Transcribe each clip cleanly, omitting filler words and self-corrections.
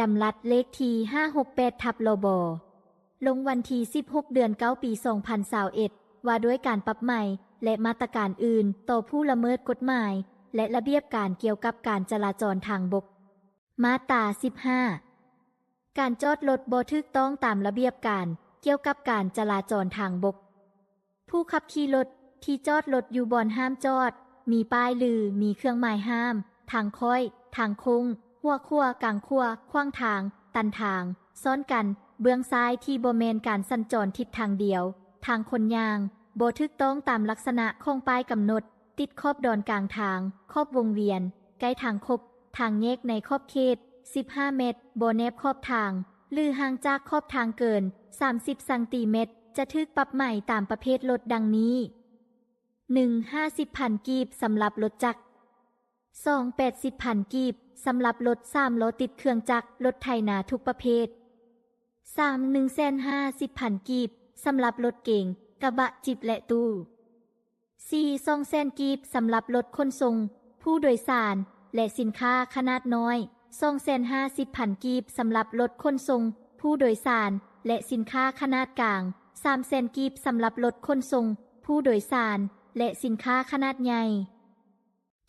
ดำรัดเลขที่568ทับลบลงวันที่16เดือน9ปี2021ว่าด้วยการปรับใหม่และมาตรการอื่นต่อผู้ละเมิดกฎหมายและระเบียบการเกี่ยวกับการจราจรทางบกมาตรา15การจอดรถบ่ถูกต้องตามระเบียบการเกี่ยวกับการจราจรทางบกผู้ขับขี่รถที่จอดรถอยู่บอนห้ามจอดมีป้ายลือมีเครื่องหมายห้ามทางค่อยทางโค้งหัวคั่วกลางคั่วขว้างทางตันทางซ้อนกันเบื้องซ้ายที่บ่แม่นการสัญจรทิศทางเดียวทางคนย่างบ่ถูกต้องตามลักษณะของป้ายกำหนดติดขอบดอนกลางทางขอบวงเวียนใกล้ทางคบทางแยกในขอบเขต15 เมตรบ่แนบขอบทางหรือห่างจากขอบทางเกิน30 ซมจะถูกปรับใหม่ตามประเภทรถดังนี้ 1. 50,000 กีบสำหรับรถจักร 2. 80,000 กีบสำหรับรถ3 ล้อติดเครื่องจักรรถไถนาทุกประเภท 3. 150,000 กีบสำหรับรถเก๋งกระบะจิบและตู้ 4. 200,000 กีบสำหรับรถขนส่งผู้โดยสารและสินค้าขนาดน้อย 250,000 กีบสำหรับรถขนส่งผู้โดยสารและสินค้าขนาดกลาง 300,000 กีบสำหรับรถขนส่งผู้โดยสารและสินค้าขนาดใหญ่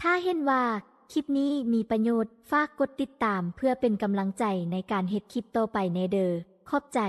ถ้าเห็นว่าคลิปนี้มีประโยชน์ฝากกดติดตามเพื่อเป็นกำลังใจในการเฮ็ดคลิปต่อไปในเด้อขอบใจ